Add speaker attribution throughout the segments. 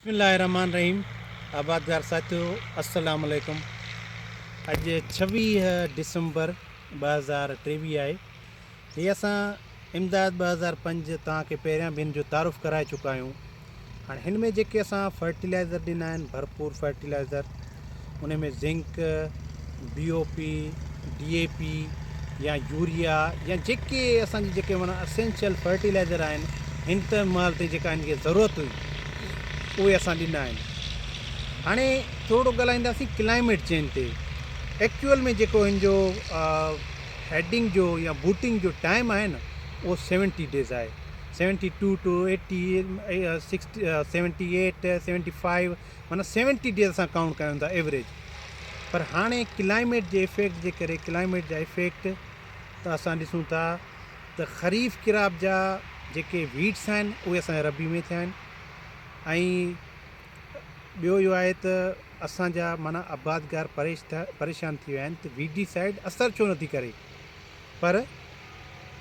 Speaker 1: बिस्मिल्लाहिर्रहमानिर्रहीम। आबादगार साथियों, अस्सलाम वालेकुम। अॼु 26 दिसंबर 2023 आहे। हीअ असां इमदाद 2005 तव्हांखे पहिरियां बि हिन जो तारुफ़ कराए चुका आहियूं। हाणे हिन में जेके असां फर्टिलाइज़र ॾिना आहिनि, भरपूर फर्टिलाइज़र, उन में ज़िंक, BOP, DAP या यूरिया या जेके असांजी जेके माना असेंशियल फर्टिलाइज़र आहिनि, हिन त महिल ते जेका हिन खे ज़रूरत हुई उहे असां ॾिना आहिनि। हाणे थोरो ॻाल्हाईंदासीं क्लाइमेट चेंज ते। एक्चुअल में जेको हिन जो हेडिंग जो या बूटिंग जो टाइम आहे न, उहो 70 डेज़ आहे। 72 टू 80, 60, 78, 75, माना 70 डेज़ असां काउंट कयूं था एवरेज। पर हाणे क्लाइमेट जे इफेक्ट जे करे, क्लाइमेट जा इफेक्ट त असां ॾिसूं था त ख़रीफ़ किराब जा जेके वीड्स आहिनि उहे असांजे रबी में थिया आहिनि। ऐं ॿियो इहो आहे त असांजा माना आबादगार परेशान थी विया आहिनि त वीडीसाइड असरु छो नथी करे, पर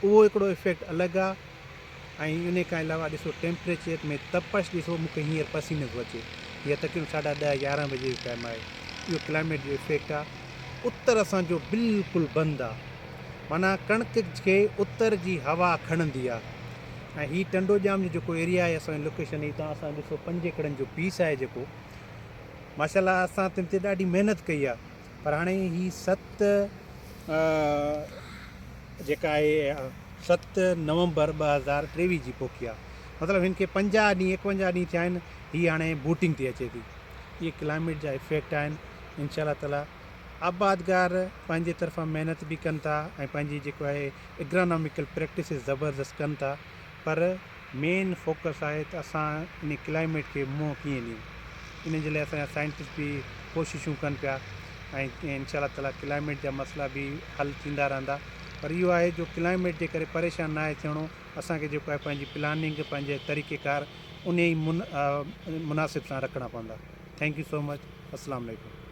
Speaker 1: उहो हिकिड़ो इफेक्ट अलॻि आहे। ऐं इन खां अलावा ॾिसो टेम्परेचर में तपश ॾिसो, मूंखे हींअर पसीनो थो अचे। हीअ तक़रीबन 10:30-11 बजे जो टाइम आहे। इहो क्लाइमेट जो इफेक्ट आहे। उत्तर असांजो बिल्कुलु बंदि आहे, माना कणिक खे उत्तर जी हवा खणंदी आहे। ऐं हीअ टंडोजाम जो जेको एरिया आहे, असांजी लोकेशन ही तव्हां असां ॾिसो 5 एकड़नि जो पीस आहे जेको, माशाल्लाह असां तिन ते ॾाढी महिनत कई आहे। पर हाणे ही 7 जेका आहे 7 नवंबर 2023 जी पोखी आहे। मतिलबु हिन खे 50 ॾींहं 51 ॾींहं थिया आहिनि, हीअ हाणे बूटिंग ते अचे थी। इहे क्लाइमेट जा इफेक्ट आहिनि। इंशाअल्लाह ताला आबादगार पंहिंजे तरफ़ां महिनत बि कनि था ऐं पंहिंजी जेको आहे एग्रोनॉमिकल प्रैक्टिसिस ज़बरदस्त कनि था। पर मेन फोकस आहे त असां इन क्लाइमेट खे मुंहुं कीअं ॾियूं। इन जे लाइ असांजा साइंटिस्ट बि कोशिशूं कनि पिया ऐं इंशाअल्लाह ताला क्लाइमेट जा मसइला बि हल थींदा रहंदा। पर इहो आहे जो क्लाइमेट जे करे परेशान न आहे थियणो, असांखे जेको आहे पंहिंजी प्लानिंग, पंहिंजे तरीक़ेकार उन ई मुनासिब सां रखणा पवंदा। Thank you so much. अस्सलाम वालेकुम।